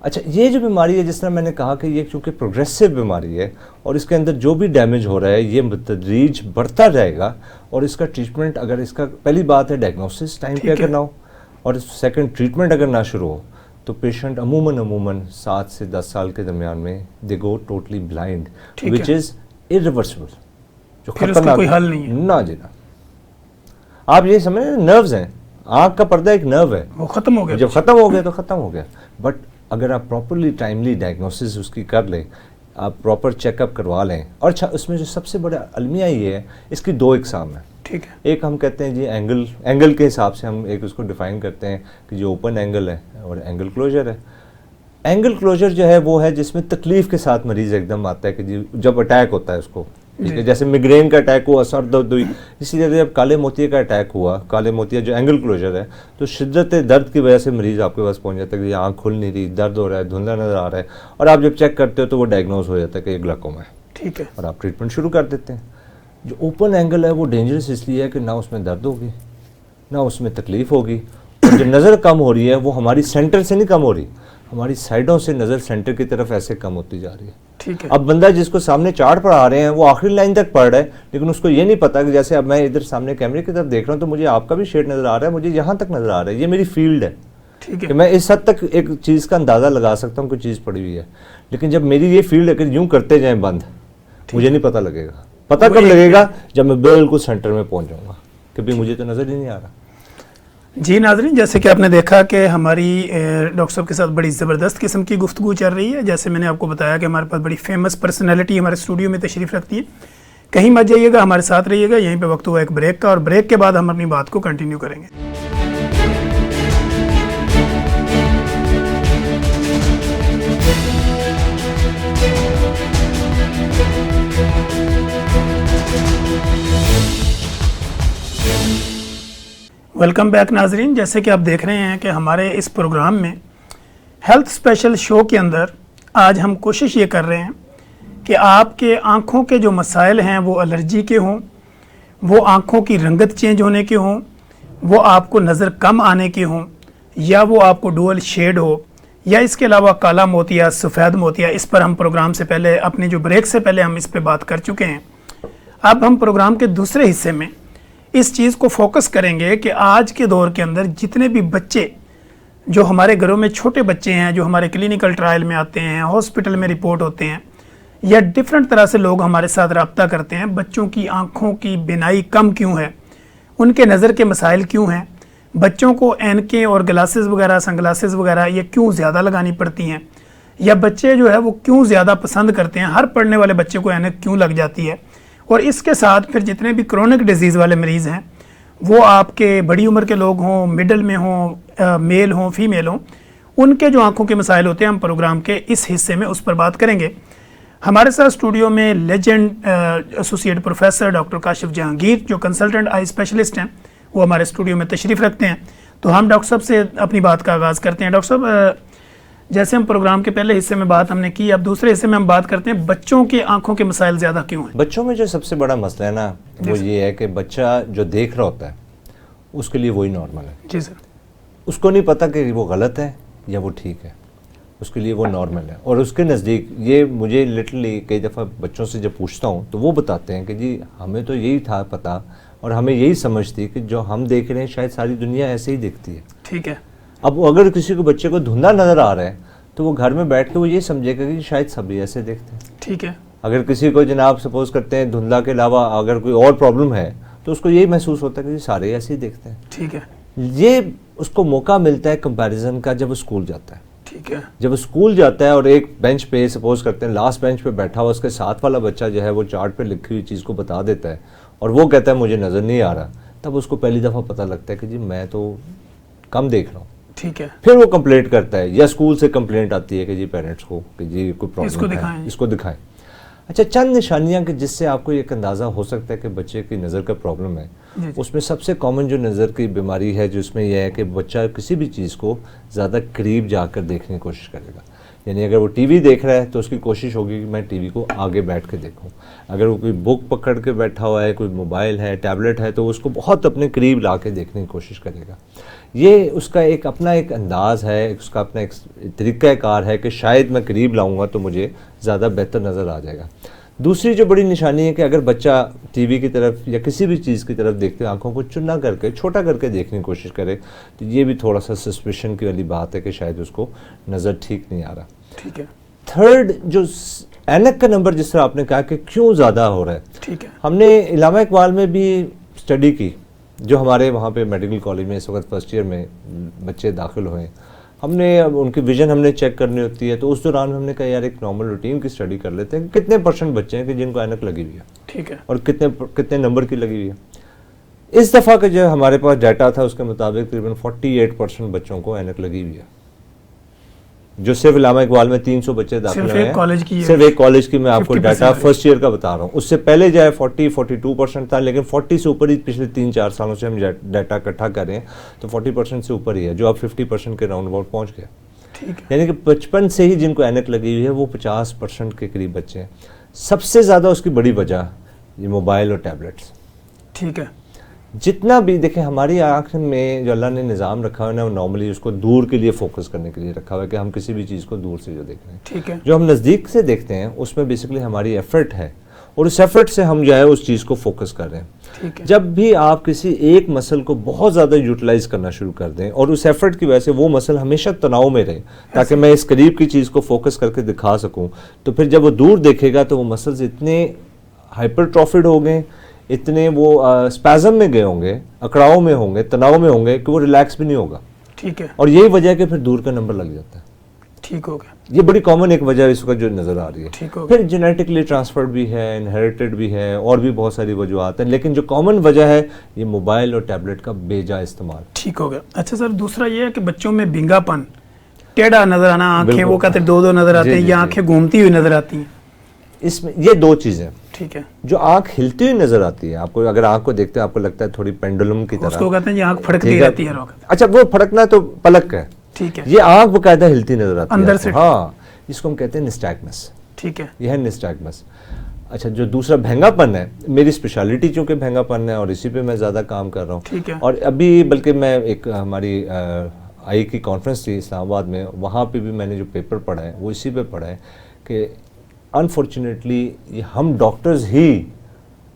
اچھا یہ جو بیماری ہے جس طرح میں نے کہا کہ یہ چونکہ پروگریسو بیماری ہے اور اس کے اندر جو بھی ڈیمیج ہو رہا ہے یہ بتدریج بڑھتا جائے گا اور اس کا ٹریٹمنٹ اگر اس کا پہلی بات ہے ڈائگنوسس ٹائم پہ اگر نہ ہو اور سیکنڈ ٹریٹمنٹ اگر نہ شروع ہو تو پیشنٹ عموماً 7 سے 10 سال کے درمیان میں دے گو ٹوٹلی بلائنڈ وچ از irreversible جو خطرناک کوئی حل نہیں ہے نہ جی نہ. آپ یہ سمجھیں نروز ہیں, آنکھ کا پردہ ایک نرو ہے, وہ ختم ہو گیا, جب ختم ہو گیا تو ختم ہو گیا. بٹ اگر آپ پراپرلی ٹائملی ڈائگنوسس اس کی کر لیں, آپ پراپر چیک اپ کروا لیں. اور اچھا اس میں جو سب سے بڑا المیہ یہ ہے اس کی 2 اقسام ہیں. ٹھیک ہے, ایک ہم کہتے ہیں جی اینگل کے حساب سے ہم ایک اس کو ڈیفائن کرتے ہیں کہ جو اوپن اینگل ہے اور اینگل کلوجر ہے. اینگل کلوجر جو ہے وہ ہے جس میں تکلیف کے ساتھ مریض ایک دم آتا ہے کہ جی جب اٹیک ہوتا ہے اس کو, ٹھیک ہے, جیسے میگرین کا اٹیک ہوا, سر درد ہوئی, اسی طرح جب کالے موتیے کا اٹیک ہوا, کالے موتیہ جو اینگل کلوجر ہے, تو شدت درد کی وجہ سے مریض آپ کے پاس پہنچ جاتا ہے کہ آنکھ کھل نہیں رہی, درد ہو رہا ہے, دھندلا نظر آ رہا ہے, اور آپ جب چیک کرتے ہو تو وہ ڈائگنوز ہو جاتا ہے کہ یہ گلاکوما ہے. ٹھیک ہے, اور آپ ٹریٹمنٹ شروع کر دیتے ہیں. جو اوپن اینگل ہے وہ ڈینجرس اس لیے ہے کہ نہ اس میں درد ہوگی نہ اس میں تکلیف ہوگی, اور جو نظر کم ہو رہی ہے وہ ہماری سینٹر سے نہیں کم ہو رہی, ہماری سائڈوں سے نظر سینٹر کی طرف ایسے کم ہوتی جا رہی ہے. ٹھیک ہے, اب بندہ جس کو سامنے چارٹ پڑھا رہے ہیں وہ آخری لائن تک پڑھ رہا ہے, لیکن اس کو یہ نہیں پتا کہ جیسے اب میں ادھر سامنے کیمرے کی طرف دیکھ رہا ہوں تو مجھے آپ کا بھی شیڈ نظر آ رہا ہے, مجھے یہاں تک نظر آ رہا ہے, یہ میری فیلڈ ہے. ٹھیک ہے, کہ میں اس حد تک ایک چیز کا اندازہ لگا سکتا ہوں کوئی چیز پڑی ہوئی ہے, لیکن جب میری یہ فیلڈ اگر یوں کرتے جائیں بند, مجھے نہیں پتہ لگے گا. پتہ کب لگے گا جب میں بالکل سینٹر میں پہنچ جاؤں گا کہ بھی مجھے تو نظر ہی نہیں آ رہا. جی ناظرین, جیسے کہ آپ نے دیکھا کہ ہماری ڈاکٹر صاحب کے ساتھ بڑی زبردست قسم کی گفتگو چل رہی ہے. جیسے میں نے آپ کو بتایا کہ ہمارے پاس بڑی فیمس پرسنالٹی ہمارے اسٹوڈیو میں تشریف رکھتی ہے. کہیں مت جائیے گا, ہمارے ساتھ رہیے گا. یہیں پہ وقت ہوا ایک بریک کا, اور بریک کے بعد ہم اپنی بات کو کنٹینیو کریں گے. ویلکم بیک ناظرین, جیسے کہ آپ دیکھ رہے ہیں کہ ہمارے اس پروگرام میں ہیلتھ اسپیشل شو کے اندر آج ہم کوشش یہ کر رہے ہیں کہ آپ کے آنکھوں کے جو مسائل ہیں وہ الرجی کے ہوں, وہ آنکھوں کی رنگت چینج ہونے کے ہوں, وہ آپ کو نظر کم آنے کے ہوں, یا وہ آپ کو ڈوئل شیڈ ہو, یا اس کے علاوہ کالا موتیا, سفید موتیا. اس پر ہم پروگرام سے پہلے اپنے جو بریک سے پہلے ہم اس پہ بات کر چکے ہیں. اب ہم پروگرام کے دوسرے حصے میں اس چیز کو فوکس کریں گے کہ آج کے دور کے اندر جتنے بھی بچے جو ہمارے گھروں میں چھوٹے بچے ہیں, جو ہمارے کلینیکل ٹرائل میں آتے ہیں, ہاسپٹل میں رپورٹ ہوتے ہیں, یا ڈیفرنٹ طرح سے لوگ ہمارے ساتھ رابطہ کرتے ہیں, بچوں کی آنکھوں کی بینائی کم کیوں ہے, ان کے نظر کے مسائل کیوں ہیں, بچوں کو اینکیں اور گلاسز وغیرہ, سن گلاسز وغیرہ یہ کیوں زیادہ لگانی پڑتی ہیں, یا بچے جو ہے وہ کیوں زیادہ پسند کرتے ہیں, ہر پڑھنے والے بچے کو اینک کیوں لگ جاتی ہے. اور اس کے ساتھ پھر جتنے بھی کرونک ڈیزیز والے مریض ہیں, وہ آپ کے بڑی عمر کے لوگ ہوں, مڈل میں ہوں, میل ہوں, فیمیل ہوں, ان کے جو آنکھوں کے مسائل ہوتے ہیں, ہم پروگرام کے اس حصے میں اس پر بات کریں گے. ہمارے ساتھ اسٹوڈیو میں legend associate professor doctor Kashif Jahangir جو کنسلٹنٹ آئی اسپیشلسٹ ہیں, وہ ہمارے اسٹوڈیو میں تشریف رکھتے ہیں. تو ہم ڈاکٹر صاحب سے اپنی بات کا آغاز کرتے ہیں. ڈاکٹر صاحب, جیسے ہم پروگرام کے پہلے حصے میں بات ہم نے کی, اب دوسرے حصے میں ہم بات کرتے ہیں بچوں کے آنکھوں کے مسائل زیادہ کیوں ہیں. بچوں میں جو سب سے بڑا مسئلہ ہے نا وہ یہ ہے کہ بچہ جو دیکھ رہا ہوتا ہے اس کے لیے وہی نارمل ہے. جی سر. اس کو نہیں پتا کہ وہ غلط ہے یا وہ ٹھیک ہے, اس کے لیے وہ نارمل ہے. اور اس کے نزدیک یہ مجھے لٹرلی کئی دفعہ بچوں سے جب پوچھتا ہوں تو وہ بتاتے ہیں کہ جی ہمیں تو یہی تھا پتہ اور ہمیں یہی سمجھ تھی کہ جو ہم دیکھ رہے ہیں شاید ساری دنیا ایسے ہی دیکھتی ہے. ٹھیک ہے. اب اگر کسی کو بچے کو دھندلا نظر آ رہا ہے تو وہ گھر میں بیٹھ کے وہ یہ سمجھے گا کہ شاید سبھی ایسے دیکھتے ہیں. ٹھیک ہے. اگر کسی کو جناب سپوز کرتے ہیں دھندلا کے علاوہ اگر کوئی اور پرابلم ہے تو اس کو یہی محسوس ہوتا ہے کہ سارے ایسے ہی دیکھتے ہیں. ٹھیک ہے. یہ اس کو موقع ملتا ہے کمپیریزن کا جب وہ اسکول جاتا ہے. ٹھیک ہے. جب اسکول جاتا ہے اور ایک بینچ پہ سپوز کرتے ہیں لاسٹ بینچ پہ بیٹھا ہوا اس کے ساتھ والا بچہ جو ہے وہ چارٹ پہ لکھی ہوئی چیز کو بتا دیتا ہے اور وہ کہتا ہے مجھے نظر نہیں آ رہا, تب اس کو پہلی دفعہ پتہ لگتا ہے کہ جی میں تو کم دیکھ رہا ہوں. ٹھیک ہے. پھر وہ کمپلینٹ کرتا ہے یا اسکول سے کمپلینٹ آتی ہے کہ جی پیرنٹس کو کہ جی کوئی پرابلم ہے, اس کو دکھائیں. اچھا, چند نشانیاں کہ جس سے آپ کو ایک اندازہ ہو سکتا ہے کہ بچے کی نظر کا پرابلم ہے. اس میں سب سے کامن جو نظر کی بیماری ہے جو اس میں یہ ہے کہ بچہ کسی بھی چیز کو زیادہ قریب جا کر دیکھنے کی کوشش کرے گا. یعنی اگر وہ ٹی وی دیکھ رہا ہے تو اس کی کوشش ہوگی کہ میں ٹی وی کو آگے بیٹھ کے دیکھوں. اگر وہ کوئی بک پکڑ کے بیٹھا ہوا ہے, کوئی موبائل ہے, ٹیبلٹ ہے, تو اس کو بہت اپنے قریب لا کے دیکھنے کی کوشش کرے گا. یہ اس کا ایک اپنا ایک انداز ہے, اس کا اپنا ایک طریقہ کار ہے کہ شاید میں قریب لاؤں گا تو مجھے زیادہ بہتر نظر آ جائے گا. دوسری جو بڑی نشانی ہے کہ اگر بچہ ٹی وی کی طرف یا کسی بھی چیز کی طرف دیکھتے ہوئے آنکھوں کو چنا کر کے چھوٹا کر کے دیکھنے کی کوشش کرے, تو یہ بھی تھوڑا سا سسپیشن کی والی بات ہے کہ شاید اس کو نظر ٹھیک نہیں آ رہا. ٹھیک ہے. تھرڈ, جو اینک کا نمبر جس طرح آپ نے کہا کہ کیوں زیادہ ہو رہا ہے, ٹھیک ہے, ہم نے علامہ اقبال میں بھی اسٹڈی کی, جو ہمارے وہاں پہ میڈیکل کالج میں اس وقت فرسٹ ایئر میں بچے داخل ہوئے ہیں. ہم نے ان کی ویژن ہم نے چیک کرنی ہوتی ہے, تو اس دوران ہم نے کہا یار ایک نارمل روٹین کی اسٹڈی کر لیتے ہیں کہ کتنے % بچے ہیں کہ جن کو اینک لگی ہوئی ہے, ٹھیک ہے, اور کتنے نمبر کی لگی ہوئی ہے. اس دفعہ کا جو ہمارے پاس ڈیٹا تھا اس کے مطابق تقریباً 48% بچوں کو اینک لگی ہوئی ہے, جو صرف علامہ اقبال میں 300 بچے داخل ہوئے ہیں. صرف ایک کالج کی میں آپ کو ڈیٹا فرسٹ ایئر کا بتا رہا ہوں. اس سے پہلے جو ہے 42% تھا, لیکن 40 سے اوپر ہی پچھلے 3-4 سالوں سے ہم ڈیٹا اکٹھا کر رہے ہیں, تو 40% سے اوپر ہی ہے, جو اب 50% کے راؤنڈ اباؤٹ پہنچ گیا. یعنی کہ 55 سے ہی جن کو اینک لگی ہوئی ہے وہ 50% کے قریب بچے ہیں. سب سے زیادہ اس کی بڑی وجہ یہ موبائل اور ٹیبلٹس. ٹھیک ہے. جتنا بھی دیکھیں ہماری آنکھ میں جو اللہ نے نظام رکھا ہوا ہے نا, وہ نارملی اس کو دور کے لیے فوکس کرنے کے لیے رکھا ہوا ہے کہ ہم کسی بھی چیز کو دور سے جو دیکھ رہے ہیں. ٹھیک ہے. جو ہم نزدیک سے دیکھتے ہیں اس میں بیسیکلی ہماری ایفرٹ ہے, اور اس ایفرٹ سے ہم جو ہے اس چیز کو فوکس کر رہے ہیں. ٹھیک ہے. جب بھی آپ کسی ایک مسل کو بہت زیادہ یوٹیلائز کرنا شروع کر دیں اور اس ایفرٹ کی وجہ سے وہ مسل ہمیشہ تناؤ میں رہے تاکہ میں اس قریب کی چیز کو فوکس کر کے دکھا سکوں, تو پھر جب وہ دور دیکھے گا تو وہ مسلز اتنے ہائپرٹروفیڈ ہو گئے, اتنے وہ اسپیزم میں گئے ہوں گے, اکڑاؤ میں ہوں گے, تناؤ میں ہوں گے کہ وہ ریلیکس بھی نہیں ہوگا. ٹھیک ہے. اور یہی وجہ ہے کہ پھر دور کا نمبر لگ جاتا ہے. ٹھیک ہو گیا. یہ بڑی کامن ایک وجہ اس وقت جو نظر آ رہی ہے. ٹھیک ہو گیا. پھر جینیٹکلی ٹرانسفرڈ بھی ہے, انہیریٹڈ بھی ہے, اور بھی بہت ساری وجوہات ہیں, لیکن جو کامن وجہ ہے یہ موبائل اور ٹیبلٹ کا بے جا استعمال. ٹھیک ہو گیا. اچھا سر, دوسرا یہ ہے کہ بچوں میں بھینگا پن, ٹیڑھا نظر آنا, آنکھیں وہ کہتے ہیں 2 نظر آتے ہیں, یا آنکھیں گھومتی ہوئی نظر آتی ہیں. اس میں یہ 2 چیزیں. ٹھیک ہے. جو آنکھ ہلتی ہوئی نظر آتی ہے, آپ کو اگر آنکھ کو دیکھتے ہیں آپ کو لگتا ہے تھوڑی پینڈولم کی طرح, اس کو کہتے ہیں یہ آنکھ پھڑکتی رہتی ہے ہر وقت. اچھا, وہ پھڑکنا تو پلک ہے. ٹھیک ہے. یہ آنکھ باقاعدہ ہلتی نظر آتی ہے اندر سے. ہاں, جس کو ہم کہتے ہیں نسٹیگمس. ٹھیک ہے. یہ ہے نسٹیگمس. اچھا, جو دوسرا بھینگا پن ہے, میری اسپیشلٹی چونکہ بھینگا پن ہے اور اسی پہ میں زیادہ کام کر رہا ہوں. ٹھیک ہے. اور ابھی بلکہ میں ایک ہماری آئی کی کانفرنس تھی اسلام آباد میں, وہاں پہ بھی میں نے جو پیپر پڑھا ہے وہ اسی پہ پڑھا ہے کہ انفارچونیٹلی یہ ہم ڈاکٹرز ہی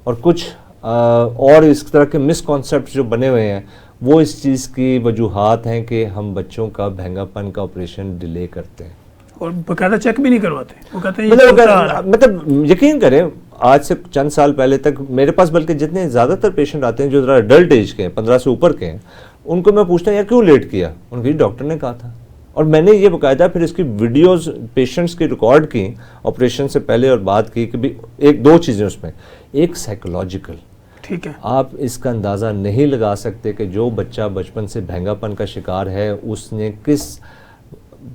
اور کچھ اور اس طرح کے مس کانسیپٹ جو بنے ہوئے ہیں وہ اس چیز کی وجوہات ہیں کہ ہم بچوں کا بھینگا پن کا آپریشن ڈیلے کرتے ہیں, اور باقاعدہ چیک بھی نہیں کرواتے. وہ کہتے ہیں مطلب یقین کریں, آج سے چند سال پہلے تک میرے پاس بلکہ جتنے زیادہ تر پیشنٹ آتے ہیں جو ذرا اڈلٹ ایج کے ہیں, 15 سے اوپر کے ہیں, ان کو میں پوچھتا ہوں یار کیوں لیٹ کیا, ان کو ڈاکٹر نے کہا تھا. اور میں نے یہ باقاعدہ پھر اس کی ویڈیوز پیشنٹس کی ریکارڈ کی آپریشن سے پہلے اور بعد کی, کہ ایک 2 چیزیں اس میں, ایک سائیکولوجیکل. ٹھیک ہے. آپ اس کا اندازہ نہیں لگا سکتے کہ جو بچہ بچپن سے بھینگا پن کا شکار ہے اس نے کس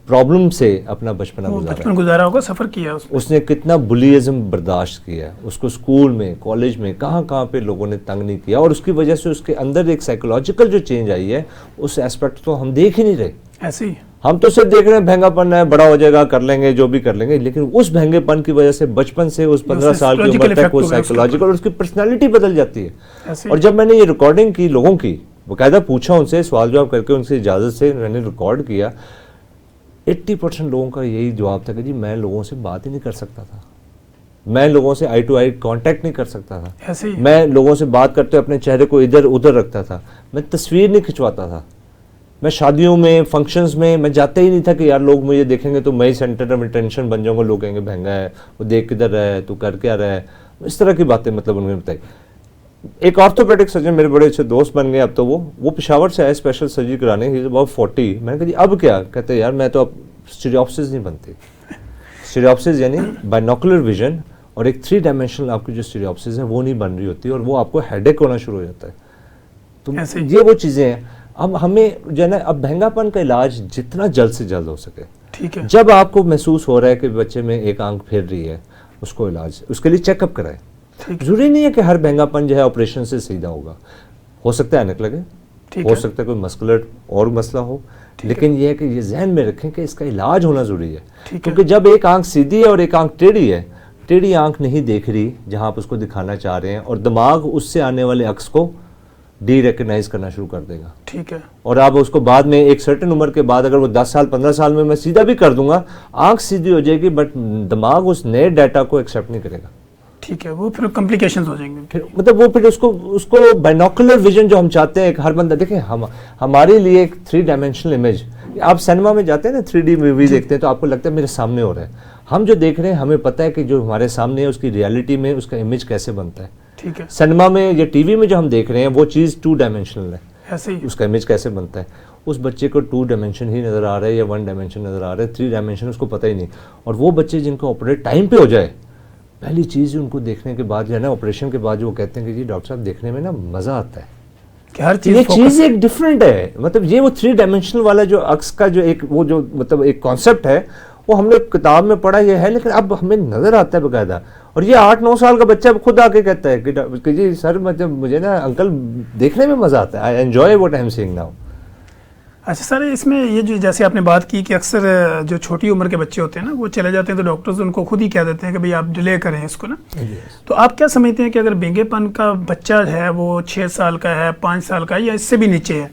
پرابلم سے اپنا بچپن گزارا ہوگا, سفر کیا اس نے کتنا بلیزم برداشت کیا, اس کو اسکول میں, کالج میں, کہاں پہ لوگوں نے تنگ نہیں کیا, اور اس کی وجہ سے اس کے اندر ایک سائیکولوجیکل جو چینج آئی ہے اس ایسپیکٹ تو ہم دیکھ ہی نہیں رہے. ایسے ہی ہم تو صرف دیکھ رہے ہیں بھینگا پن ہے, بڑا ہو جائے گا, کر لیں گے جو بھی کر لیں گے, لیکن اس بھینگے پن کی وجہ سے بچپن سے اس 15 سال کی عمر تک وہ سائیکولوجیکل اور اس کی پرسنالٹی بدل جاتی ہے. اور جب میں نے یہ ریکارڈنگ کی لوگوں کی, باقاعدہ پوچھا ان سے, سوال جواب کر کے ان سے اجازت سے میں نے ریکارڈ کیا, 80% لوگوں کا یہی جواب تھا کہ جی میں لوگوں سے بات ہی نہیں کر سکتا تھا, میں لوگوں سے آئی ٹو آئی کانٹیکٹ نہیں کر سکتا تھا, میں لوگوں سے بات کرتے اپنے چہرے کو ادھر ادھر رکھتا تھا, میں تصویر نہیں کھنچواتا تھا, میں شادیوں میں, فنکشنز میں جاتا ہی نہیں تھا کہ یار لوگ مجھے دیکھیں گے تو میں ہی سینٹر آف اٹینشن بن جاؤں گا, لوگ کہیں گے بھینگا ہے, وہ دیکھ کدھر رہا ہے, تو کر کیا رہا ہے, اس طرح کی باتیں مطلب انہوں نے بتائی. ایک آرتھوپیڈک سرجن میرے بڑے اچھے دوست بن گئے اب تو, وہ پشاور سے آئے اسپیشل سرجری کرانے, ہی از اباؤٹ 40. میں نے کہا جی اب کیا, کہتے یار میں تو اب اسٹیریوپسس نہیں بنتی. اسٹیریوپسس یعنی بائنوکولر ویژن اور ایک 3 ڈائمینشنل آپ کی جو اسٹیریوپسس ہے وہ نہیں بن رہی ہوتی, اور وہ آپ کو ہیڈ ایک ہونا شروع ہو جاتا ہے. تو یہ وہ چیزیں ہیں. اب ہمیں جو ہے نا, اب بھینگا پن کا علاج جتنا جلد سے جلد ہو سکے, ٹھیک ہے, جب آپ کو محسوس ہو رہا ہے کہ بچے میں ایک آنکھ پھیر رہی ہے, اس کو علاج, اس کے لیے چیک اپ کرائیں. ضروری نہیں ہے کہ ہر بھینگا پن جو ہے آپریشن سے سیدھا ہوگا, ہو سکتا ہے اینک لگے, ہو سکتا ہے کوئی مسکولر اور مسئلہ ہو, لیکن یہ ہے کہ یہ ذہن میں رکھیں کہ اس کا علاج ہونا ضروری ہے، کیونکہ جب ایک آنکھ سیدھی ہے اور ایک آنکھ ٹیڑھی ہے، ٹیڑھی آنکھ نہیں دیکھ رہی جہاں آپ اس کو دکھانا چاہ رہے ہیں، اور دماغ اس سے آنے والے عکس کو ڈی ریکگنائز کرنا شروع کر دے گا. ٹھیک ہے. اور آپ اس کو بعد میں ایک سرٹن عمر کے بعد اگر وہ 10 سال 15 سال میں سیدھا بھی کر دوں گا، آنکھ سیدھی ہو جائے گی بٹ دماغ اس نئے ڈیٹا کو ایکسیپٹ نہیں کرے گا. ٹھیک ہے، وہ پھر کمپلیکیشنز ہو جائیں گے. پھر مطلب وہ پھر اس کو بائنوکولر ویژن جو ہم چاہتے ہیں، ایک ہر بندہ دیکھیں ہمارے لیے ایک 3 ڈائمینشنل امیج، آپ سینما میں جاتے ہیں نا 3D مووی دیکھتے ہیں تو آپ کو لگتا ہے میرے سامنے ہو رہا ہے. ہم جو دیکھ رہے ہیں ہمیں پتہ ہے کہ جو ہمارے سامنے ہے اس کی ریالٹی میں اس کا امیج کیسے بنتا ہے. ٹھیک ہے. سینما میں یا ٹی وی میں جو ہم دیکھ رہے ہیں وہ چیز 2 ڈائمینشنل ہے، ایسے ہی اس کا امیج کیسے بنتا ہے. اس بچے کو 2 ڈائمینشن ہی نظر آ رہا ہے یا 1 ڈائمینشن نظر آ رہا ہے، 3 ڈائمینشن اس کو پتہ ہی نہیں. اور وہ بچے جن کو آپریٹ ٹائم پہ ہو جائے، پہلی چیز ان کو دیکھنے کے بعد جو ہے نا آپریشن کے بعد جو وہ کہتے ہیں کہ جی ڈاکٹر صاحب دیکھنے میں نا مزہ آتا ہے کہ ہر یہ چیز ایک ڈفرینٹ ہے. مطلب یہ وہ 3 ڈائمینشنل والا جو عکس کا جو ایک وہ جو مطلب ایک کانسیپٹ ہے وہ ہم نے کتاب میں پڑھا یہ ہے، لیکن اب ہمیں نظر آتا ہے باقاعدہ. اور یہ 8-9 سال کا بچہ خود آ کے کہتا ہے کہ جی سر مطلب مجھے نا انکل دیکھنے میں مزہ آتا ہے، I enjoy what I am seeing now. اچھا سر، اس میں یہ جو جیسے آپ نے بات کی کہ اکثر جو چھوٹی عمر کے بچے ہوتے ہیں نا وہ چلے جاتے ہیں تو ڈاکٹرز ان کو خود ہی کہہ دیتے ہیں کہ بھئی آپ ڈیلے کریں اس کو نا. تو آپ کیا سمجھتے ہیں کہ اگر بینگے پن کا بچہ ہے وہ 6 سال کا ہے، 5 سال کا ہے یا اس سے بھی نیچے ہے،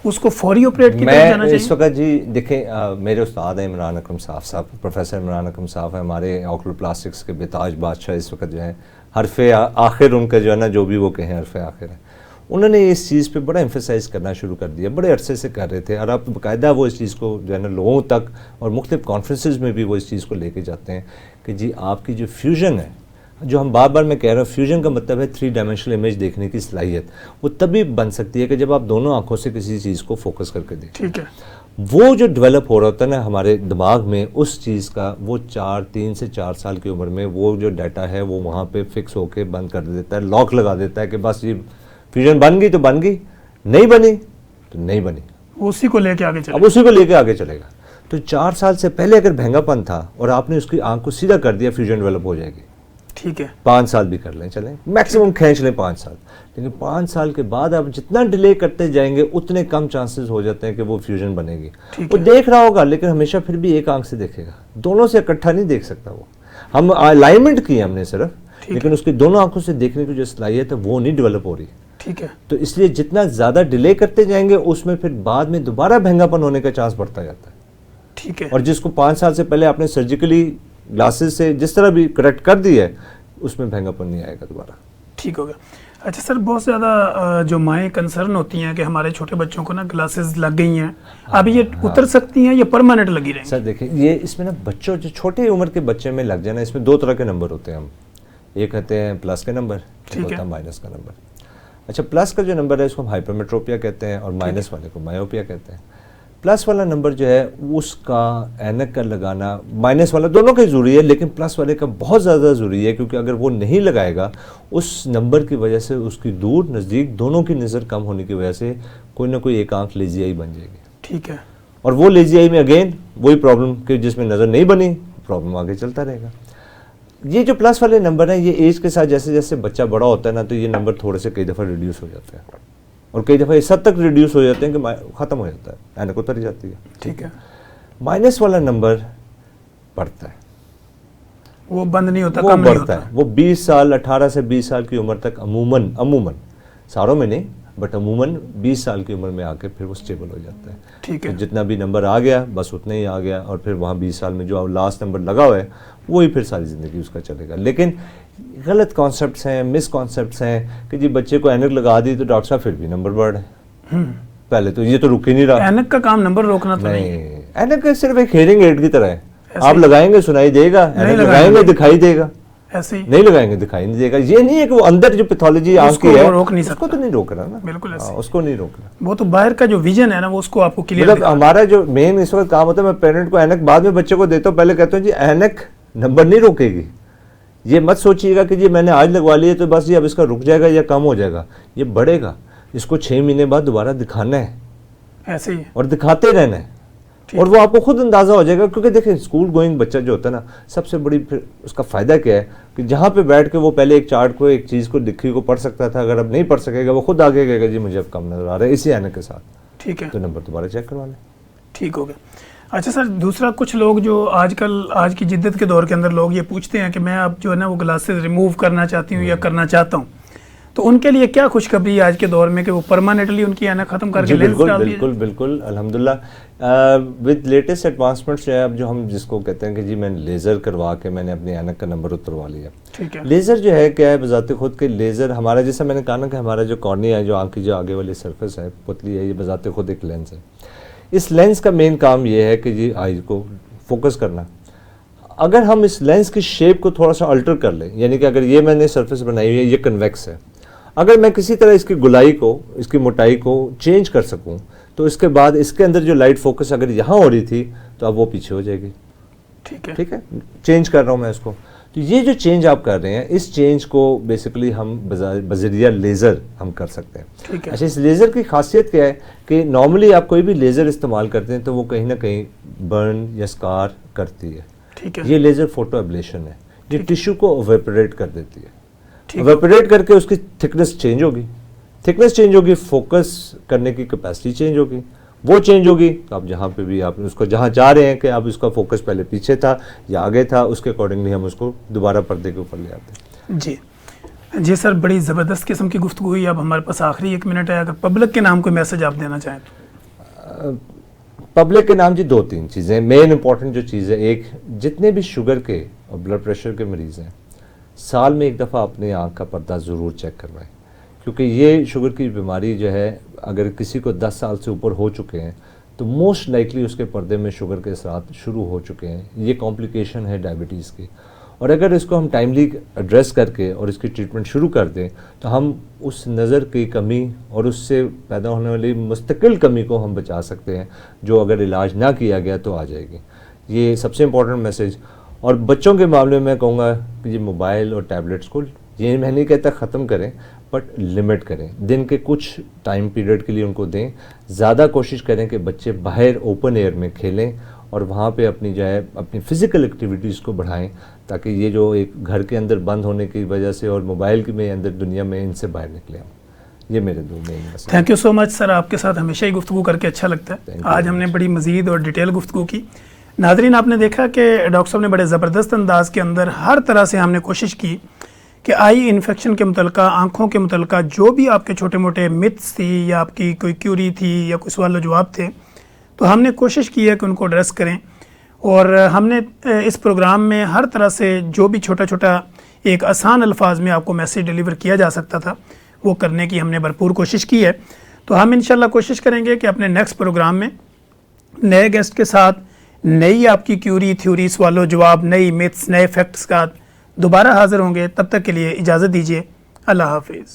اس کو فوری آپریٹ کی طرف جانا چاہیے؟ میں اس وقت جی دیکھیں میرے استاد ہیں عمران اکرم صاحب پروفیسر عمران اکرم صاحب ہیں ہمارے آکلو پلاسٹکس کے بےتاج بادشاہ اس وقت جو ہے، حرف آخر ان کا جو ہے نا جو بھی وہ کہیں حرف آخر ہے. انہوں نے اس چیز پہ بڑا ایمفیسائز کرنا شروع کر دیا، بڑے عرصے سے کر رہے تھے، اور اب باقاعدہ وہ اس چیز کو جو ہے نا لوگوں تک اور مختلف کانفرنسز میں بھی وہ اس چیز کو لے کے جاتے ہیں کہ جی آپ کی جو فیوژن ہے، جو ہم بار بار میں کہہ رہا ہوں فیوژن کا مطلب ہے 3 ڈائمینشنل امیج دیکھنے کی صلاحیت، وہ تبھی بن سکتی ہے کہ جب آپ دونوں آنکھوں سے کسی چیز کو فوکس کر کے دیکھیں. ٹھیک ہے. وہ جو ڈیولپ ہو رہا ہوتا ہے نا ہمارے دماغ میں اس چیز کا، وہ 3 سے 4 سال کی عمر میں وہ جو ڈیٹا ہے وہ وہاں پہ فکس ہو کے بند کر دیتا ہے، لاک لگا دیتا ہے کہ بس یہ فیوژن بن گئی تو بن گئی، نہیں بنی تو نہیں بنی، اسی کو لے کے آگے چلے. اب اسی کو لے کے آگے چلے گا. تو 4 سال سے پہلے اگر بھینگا پن تھا اور آپ نے اس کی آنکھ کو سیدھا کر دیا، فیوژن ڈیولپ ہو جائے گی. ٹھیک ہے. 5 سال بھی کر لیں، چلیں میکسیمم کھینچ لیں 5 سال، لیکن 5 سال کے بعد آپ جتنا ڈیلے کرتے جائیں گے اتنے کم چانسز ہو جاتے ہیں کہ وہ فیوژن بنے گی. وہ دیکھ رہا ہوگا لیکن ہمیشہ پھر بھی ایک آنکھ سے دیکھے گا، دونوں سے اکٹھا نہیں دیکھ سکتا. وہ ہم الائنمنٹ کی ہم نے صرف، لیکن اس کی دونوں آنکھوں سے دیکھنے کی جو صلاحیت ہے وہ نہیں ڈیولپ ہو رہی. ٹھیک ہے. تو اس لیے جتنا زیادہ ڈیلے کرتے جائیں گے اس میں پھر بعد میں دوبارہ بھینگا پن ہونے کا چانس بڑھتا جاتا ہے. ٹھیک ہے. اور جس کو 5 سال سے پہلے آپ نے سرجیکلی گلاسز سے جس طرح بھی کریکٹ کر دی ہے اس میں بھینگا پن نہیں آئے گا دوبارہ. ٹھیک ہوگا. اچھا سر، بہت زیادہ جو مائیں کنسرن ہوتی ہیں کہ ہمارے چھوٹے بچوں کو نا گلاسز لگ گئی ہیں، اب یہ اتر سکتی ہیں یا پرماننٹ لگی رہیں گی؟ سر دیکھیں یہ اس میں نا بچوں جو چھوٹے عمر کے بچے میں لگ جانا، اس میں 2 طرح کے نمبر ہوتے ہیں. ہم ایک ہوتے ہیں پلس کے نمبر، ایک ہوتا ہے مائنس کا نمبر. اچھا پلس کا جو نمبر ہے اس کو ہم ہائپرمیٹروپیا کہتے ہیں اور مائنس والے کو مائیوپیا کہتے ہیں. پلس والا نمبر جو ہے اس کا اینک کا لگانا، مائنس والا دونوں کا ضروری ہے لیکن پلس والے کا بہت زیادہ ضروری ہے، کیونکہ اگر وہ نہیں لگائے گا اس نمبر کی وجہ سے اس کی دور نزدیک دونوں کی نظر کم ہونے کی وجہ سے کوئی نہ کوئی ایک آنکھ لیزی آئی بن جائے گی. ٹھیک ہے. اور وہ لیزی آئی میں اگین وہی پرابلم کہ جس میں نظر نہیں بنی، پرابلم آگے چلتا رہے گا. یہ جو پلس والے نمبر ہیں یہ ایج کے ساتھ جیسے جیسے بچہ بڑا ہوتا ہے نا تو یہ نمبر تھوڑے سے کئی دفعہ ریڈیوس ہو جاتے ہیں، اور کئی دفعہ اس حد تک ریڈیوس ہو جاتے ہیں کہ ختم ہو جاتا ہے، اینک اتر جاتی ہے. ٹھیک ہے. مائنس والا نمبر بڑھتا ہے، وہ بند نہیں ہوتا، وہ کم نہیں بڑھتا ہوتا ہے. وہ 20 سال 18 سے 20 سال کی عمر تک عموماً ساروں میں نہیں بٹ عموماً 20 سال کی عمر میں آ کے پھر وہ اسٹیبل ہو جاتا ہے. ٹھیک ہے. جتنا بھی نمبر آ گیا بس اتنا ہی آ گیا، اور پھر وہاں 20 سال میں جو لاسٹ نمبر لگا ہوا ہے وہی پھر ساری زندگی اس کا چلے گا. لیکن غلط کانسیپٹس ہیں، مس کانسیپٹس ہیں کہ جی بچے کو اینک لگا دی تو ڈاکٹر صاحب پھر بھی نمبر بڑھ رہے ہیں. پہلے تو یہ تو رک ہی نہیں رہا. اینک کا کام نمبر روکنا تو نہیں، اینک صرف ایک ہیئرنگ ایڈ کی طرح ہے، آپ لگائیں گے سنائی دے گا، اینک لگائیں گے دکھائی دے گا، ایسے ہی نہیں لگائیں گے دکھائی نہیں دے گا. یہ نہیں ہے کہ وہ اندر جو پیتھولوجی آنکھ کی ہے اس کو تو نہیں روک رہا نا، بالکل ایسے اس کو نہیں روک رہا. وہ تو باہر کا جو ویژن ہے نا وہ اس کو آپ کو کلیئر. مطلب ہمارا جو مین اس وقت کام ہوتا ہے، میں پیرنٹ کو اینک بعد میں بچے کو دیتا ہوں، پہلے کہتا ہوں جی اینک نمبر نہیں روکے گی. یہ مت سوچیے گا کہ جی میں نے آج لگوا لی ہے تو بس یہ اب اس کا رک جائے گا یا کم ہو جائے گا. یہ بڑھے گا، اس کو 6 مہینے بعد دوبارہ دکھانا ہے، ایسے ہی اور دکھاتے رہنا ہے. اور وہ آپ کو خود اندازہ ہو جائے گا، کیونکہ دیکھیں اسکول گوئنگ بچہ جو ہوتا ہے نا سب سے بڑی پھر اس کا فائدہ کیا ہے کہ جہاں پہ بیٹھ کے وہ پہلے ایک چارٹ کو ایک چیز کو لکھی کو پڑھ سکتا تھا، اگر اب نہیں پڑھ سکے گا وہ خود آگے کہے گا جی مجھے اب کم نظر آ رہا ہے اسی اینک کے ساتھ. ٹھیک ہے. تو نمبر دوبارہ چیک کروا لیں. ٹھیک ہو گیا. اچھا سر، دوسرا کچھ لوگ جو آج کی جدت کے دور کے اندر لوگ یہ پوچھتے ہیں کہ میں اب جو ہے نا وہ گلاسز ریموو کرنا چاہتی ہوں یا کرنا چاہتا ہوں، تو ان کے لیے کیا خوشخبری ہے آج کے دور میں کہ وہ پرماننٹلی ان کی عینک ختم کر کے لینس ڈال دیے؟ بالکل الحمدللہ ود لیٹسٹ ایڈوانسمنٹس جو ہے اب جو ہم جس کو کہتے ہیں کہ جی میں نے لیزر کروا کے میں نے اپنی عینک کا نمبر اتروا لیا. ٹھیک ہے. لیزر جو ہے کیا ہے بذات خود کے لیزر ہمارا جیسا میں نے کہا نا کہ ہمارا جو کارنیا ہے جو آنکھ کی جو آگے والی سرفس ہے پتلی ہے یہ بذات خود ایک لینس ہے. اس لینس کا مین کام یہ ہے کہ جی آئی کو فوکس کرنا. اگر ہم اس لینس کی شیپ کو تھوڑا سا الٹر کر لیں، یعنی کہ اگر یہ میں نے سرفس بنائی ہوئی ہے یہ کنویکس ہے، اگر میں کسی طرح اس کی گلائی کو اس کی موٹائی کو چینج کر سکوں تو اس کے بعد اس کے اندر جو لائٹ فوکس اگر یہاں ہو رہی تھی تو اب وہ پیچھے ہو جائے گی. ٹھیک ہے، چینج کر رہا ہوں میں اس کو. تو یہ جو چینج آپ کر رہے ہیں اس چینج کو بیسیکلی ہم بذریعہ لیزر ہم کر سکتے ہیں. اچھا، اس لیزر کی خاصیت کیا ہے کہ نارملی آپ کوئی بھی لیزر استعمال کرتے ہیں تو وہ کہیں نہ کہیں برن یا اسکار کرتی ہے. یہ لیزر فوٹو ایبلیشن ہے، یہ ٹیشو کو ایویپوریٹ کر دیتی ہے. ایویپوریٹ کر کے اس کی تھکنس چینج ہوگی، فوکس کرنے کی کیپیسٹی چینج ہوگی، وہ چینج ہوگی تو آپ جہاں پہ بھی آپ اس کو جہاں چاہ رہے ہیں کہ آپ اس کا فوکس پہلے پیچھے تھا یا آگے تھا اس کے اکارڈنگلی ہم اس کو دوبارہ پردے کے اوپر لے آتے ہیں. جی سر، بڑی زبردست قسم کی گفتگو ہوئی. اب ہمارے پاس آخری 1 منٹ ہے، اگر پبلک کے نام کوئی میسج آپ دینا چاہیں تو. پبلک کے نام جی 2-3 چیزیں مین امپورٹنٹ جو چیز ہے. ایک، جتنے بھی شوگر کے اور بلڈ پریشر کے مریض ہیں سال میں 1 دفعہ اپنے آنکھ کا پردہ ضرور چیک کروائیں، کیونکہ یہ شوگر کی بیماری جو ہے اگر کسی کو 10 سال سے اوپر ہو چکے ہیں تو موسٹ لائکلی اس کے پردے میں شوگر کے اثرات شروع ہو چکے ہیں. یہ کمپلیکیشن ہے ڈائبٹیز کی، اور اگر اس کو ہم ٹائملی ایڈریس کر کے اور اس کی ٹریٹمنٹ شروع کر دیں تو ہم اس نظر کی کمی اور اس سے پیدا ہونے والی مستقل کمی کو ہم بچا سکتے ہیں جو اگر علاج نہ کیا گیا تو آ جائے گی. یہ سب سے امپورٹنٹ میسج. اور بچوں کے معاملے میں کہوں گا کہ یہ موبائل اور ٹیبلٹس کو یہ میں نہیں کہتا ختم کریں بٹ لمٹ کریں. دن کے کچھ ٹائم پیریڈ کے لیے ان کو دیں. زیادہ کوشش کریں کہ بچے باہر اوپن ایئر میں کھیلیں اور وہاں پہ اپنی جو ہے اپنی فزیکل ایکٹیویٹیز کو بڑھائیں تاکہ یہ جو ایک گھر کے اندر بند ہونے کی وجہ سے اور موبائل کے میں اندر دنیا میں ان سے باہر نکلیں. یہ میرے 2 مین مسئلے. تھینک یو سو مچ سر، آپ کے ساتھ ہمیشہ ہی گفتگو کر کے اچھا لگتا ہے. آج ہم نے بڑی مزید اور ڈیٹیل گفتگو کی. ناظرین، آپ نے دیکھا کہ ڈاکٹر صاحب نے بڑے زبردست انداز کے اندر ہر طرح سے ہم نے کوشش کی کہ آئی انفیکشن کے متعلقہ، آنکھوں کے متعلقہ جو بھی آپ کے چھوٹے موٹے متس تھی یا آپ کی کوئی کیوری تھی یا کوئی سوال و جواب تھے تو ہم نے کوشش کی ہے کہ ان کو ایڈریس کریں. اور ہم نے اس پروگرام میں ہر طرح سے جو بھی چھوٹا چھوٹا ایک آسان الفاظ میں آپ کو میسیج ڈیلیور کیا جا سکتا تھا وہ کرنے کی ہم نے بھرپور کوشش کی ہے. تو ہم انشاءاللہ کوشش کریں گے کہ اپنے نیکسٹ پروگرام میں نئے گیسٹ کے ساتھ نئی آپ کی کیوری، تھیوری، سوال و جواب، نئی متس، نئے فیکٹس کا دوبارہ حاضر ہوں گے. تب تک کے لیے اجازت دیجیے. اللہ حافظ.